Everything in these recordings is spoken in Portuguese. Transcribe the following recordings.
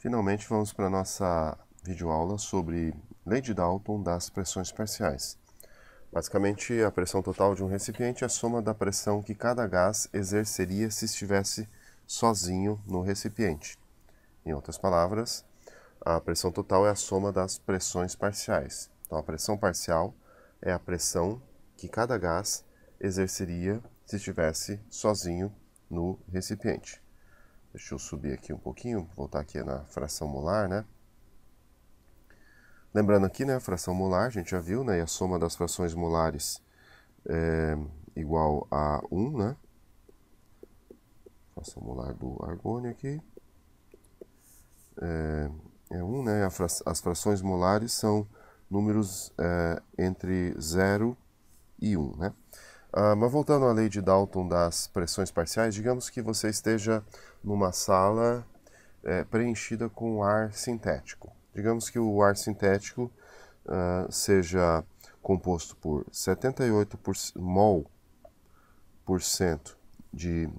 Finalmente vamos para a nossa videoaula sobre Lei de Dalton das pressões parciais. Basicamente, a pressão total de um recipiente é a soma da pressão que cada gás exerceria se estivesse sozinho no recipiente. Em outras palavras, a pressão total é a soma das pressões parciais. Então, a pressão parcial é a pressão que cada gás exerceria se estivesse sozinho no recipiente. Deixa eu subir aqui um pouquinho, voltar aqui na fração molar, né? Lembrando aqui, né, a fração molar, a gente já viu, né, e a soma das frações molares é igual a 1, né? Fração molar do argônio aqui é 1, né? As frações molares são números entre 0 e 1, né? Mas voltando à lei de Dalton das pressões parciais, digamos que você esteja numa sala preenchida com ar sintético. Digamos que o ar sintético seja composto por 78 mol por cento de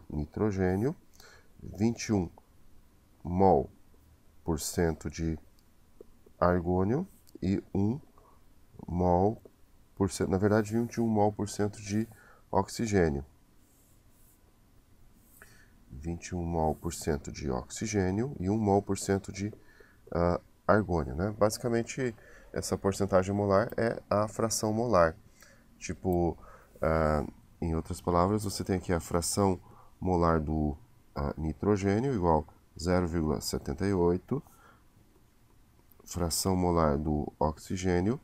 nitrogênio, 21 mol por cento de argônio e 1 mol por cento, na verdade 21 mol por cento de oxigênio. 21 mol por cento de oxigênio e 1 mol por cento de argônio, né? Basicamente, essa porcentagem molar é a fração molar. Tipo, em outras palavras, você tem aqui a fração molar do nitrogênio igual 0,78, fração molar do oxigênio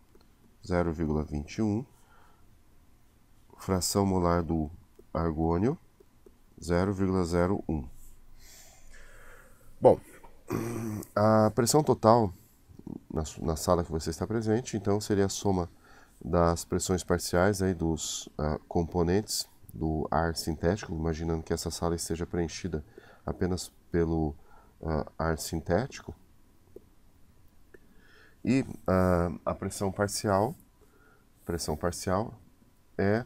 0,21, fração molar do argônio 0,01. Bom, a pressão total na sala que você está presente, então, seria a soma das pressões parciais aí dos componentes do ar sintético, imaginando que essa sala esteja preenchida apenas pelo ar sintético. E a pressão parcial é,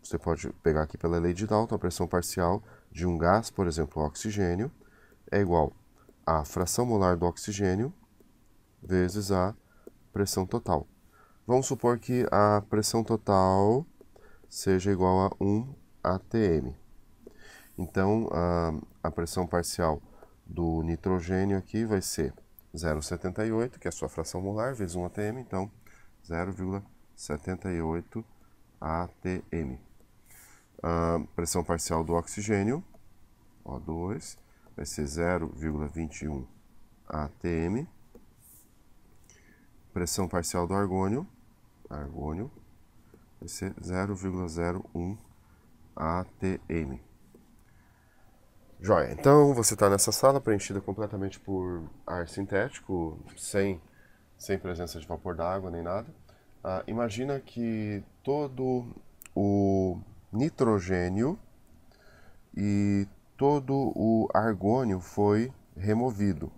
você pode pegar aqui pela lei de Dalton, a pressão parcial de um gás, por exemplo, o oxigênio, é igual à fração molar do oxigênio vezes a pressão total. Vamos supor que a pressão total seja igual a 1 atm. Então, a pressão parcial do nitrogênio aqui vai ser 0,78, que é a sua fração molar, vezes 1 atm, então 0,78 atm. A pressão parcial do oxigênio, O2, vai ser 0,21 atm. Pressão parcial do argônio vai ser 0,01 atm. Joia, então você está nessa sala preenchida completamente por ar sintético, sem presença de vapor d'água nem nada. Imagina que todo o nitrogênio e todo o argônio foi removido.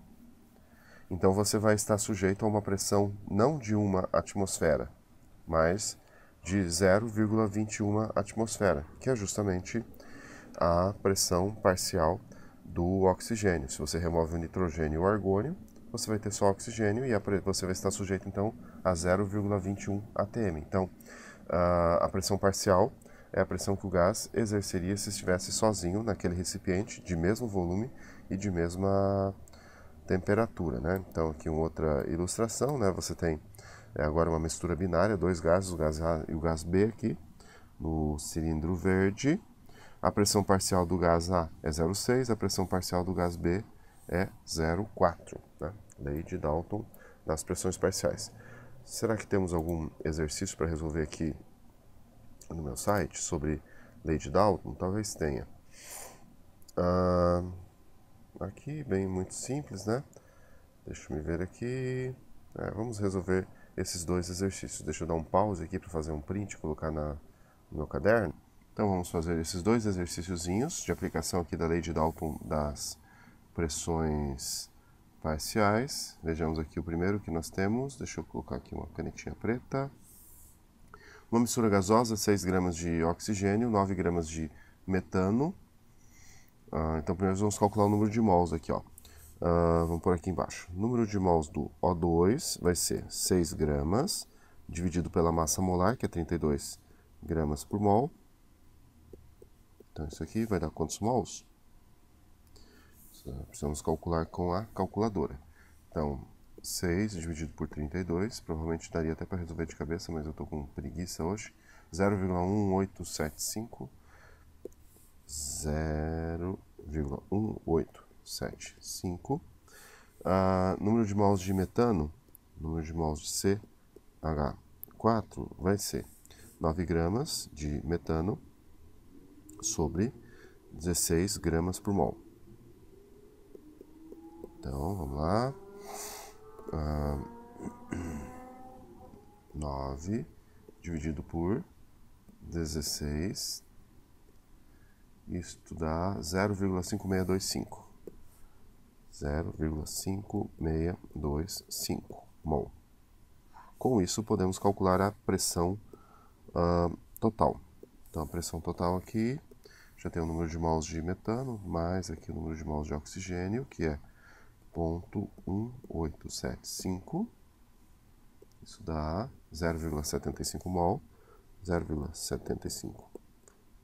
Então você vai estar sujeito a uma pressão não de 1 atmosfera, mas de 0,21 atmosfera, que é justamente a pressão parcial do oxigênio. Se você remove o nitrogênio e o argônio, você vai ter só oxigênio e você vai estar sujeito então a 0,21 atm. Então, a pressão parcial é a pressão que o gás exerceria se estivesse sozinho naquele recipiente de mesmo volume e de mesma temperatura, né? Então, aqui uma outra ilustração, né? Você tem agora uma mistura binária, dois gases, o gás A e o gás B aqui, no cilindro verde. A pressão parcial do gás A é 0,6, a pressão parcial do gás B é 0,4, né? Lei de Dalton das pressões parciais. Será que temos algum exercício para resolver aqui no meu site sobre lei de Dalton? Talvez tenha. Aqui, bem muito simples, né? Deixa eu me ver aqui. Vamos resolver esses dois exercícios. Deixa eu dar um pause aqui para fazer um print e colocar no meu caderno. Então vamos fazer esses dois exercíciozinhos de aplicação aqui da lei de Dalton das pressões parciais. Vejamos aqui o primeiro que nós temos. Deixa eu colocar aqui uma canetinha preta. Uma mistura gasosa, 6 gramas de oxigênio, 9 gramas de metano. Então primeiro vamos calcular o número de mols aqui, ó. Vamos pôr aqui embaixo. O número de mols do O2 vai ser 6 gramas, dividido pela massa molar, que é 32 gramas por mol. Então isso aqui vai dar quantos mols? Precisamos calcular com a calculadora. Então, 6 dividido por 32, provavelmente daria até para resolver de cabeça, mas eu estou com preguiça hoje. 0,1875. 0,1875. Número de mols de metano, número de mols de CH4 vai ser 9 gramas de metano sobre 16 gramas por mol. Então, vamos lá. 9 dividido por 16, isto dá 0,5625. 0,5625 mol. Com isso, podemos calcular a pressão total. Então, a pressão total aqui, já tem o número de mols de metano, mais aqui o número de mols de oxigênio, que é 0,1875. Isso dá 0,75 mol. 0,75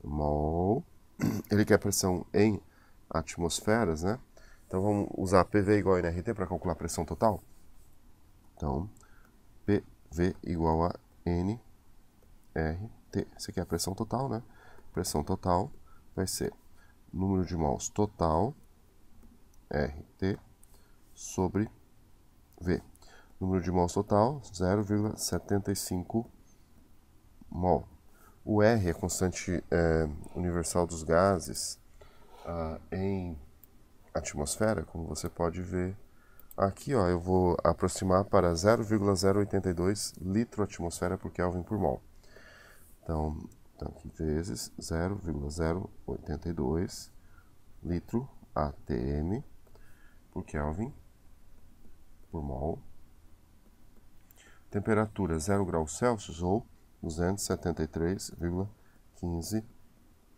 mol. Ele quer pressão em atmosferas, né? Então vamos usar PV igual a NRT para calcular a pressão total. Então, PV igual a NRT. Isso aqui é a pressão total, né? Pressão total vai ser número de mols total, RT, sobre V. Número de mols total, 0,75 mol. O R é constante universal dos gases em atmosfera, como você pode ver aqui, ó, eu vou aproximar para 0,082 litro atmosfera por Kelvin por mol. Então aqui vezes 0,082 litro ATM por Kelvin por mol. Temperatura 0 graus Celsius ou 273,15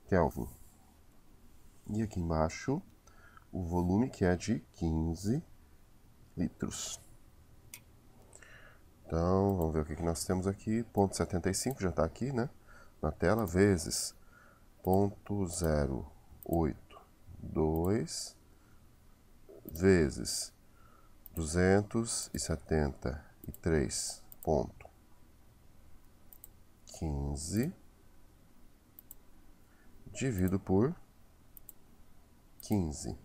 Kelvin. E aqui embaixo, o volume, que é de 15 litros. Então, vamos ver o que nós temos aqui. 0,75 já está aqui, né? Na tela, vezes 0,082 vezes 273,15 dividido por 15.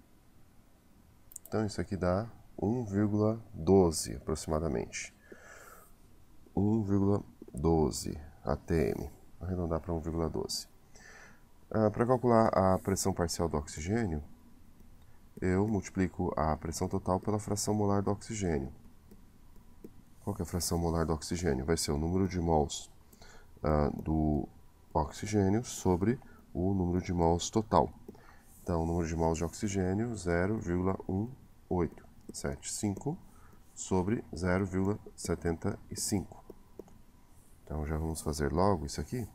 Então isso aqui dá 1,12 aproximadamente. 1,12 ATM. Vou arredondar para 1,12. Para calcular a pressão parcial do oxigênio, eu multiplico a pressão total pela fração molar do oxigênio. Qual que é a fração molar do oxigênio? Vai ser o número de mols do oxigênio sobre o número de mols total. Então, o número de mols de oxigênio, 0,1875 sobre 0,75. Então, já vamos fazer logo isso aqui.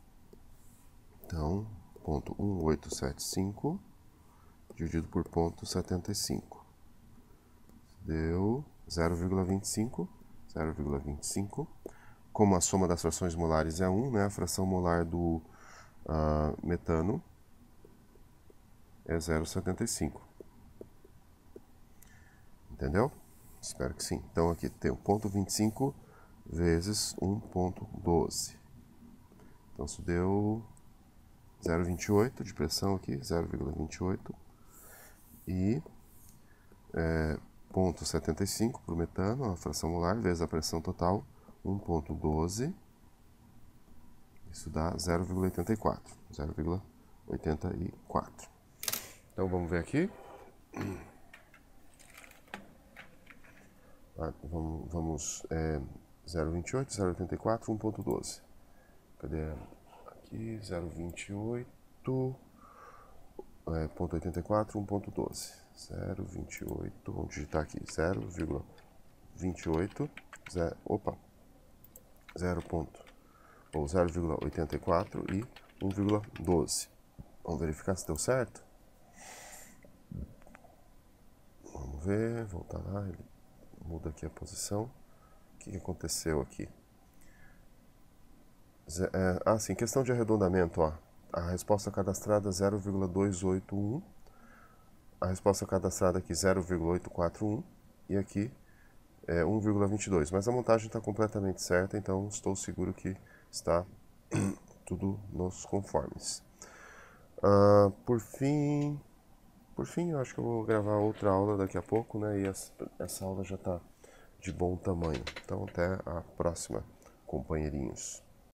Então, 0,1875 dividido por 0,75. Deu 0,25. 0,25. Como a soma das frações molares é 1, né, a fração molar do metano é 0,75. Entendeu? Espero que sim. Então aqui tem o 0,25 vezes 1,12. Então isso deu 0,28 de pressão aqui, 0,28. E 0,75 para o metano, a fração molar, vezes a pressão total, 1,12. Isso dá 0,84. 0,84. Então vamos ver aqui. Vamos 0,28, 0,84, 1,12. Cadê? Aqui, 0,28, 0,84, 1,12. 0,28, vamos digitar aqui, 0,28, 0,84 e 1,12. Vamos verificar se deu certo? ver, voltar lá, ele muda aqui a posição. O que aconteceu aqui? Sim, questão de arredondamento, ó. A resposta cadastrada 0,281, a resposta cadastrada aqui 0,841 e aqui 1,22. Mas a montagem está completamente certa, então estou seguro que está tudo nos conformes. Por fim, eu acho que eu vou gravar outra aula daqui a pouco, né? E essa aula já está de bom tamanho. Então até a próxima, companheirinhos.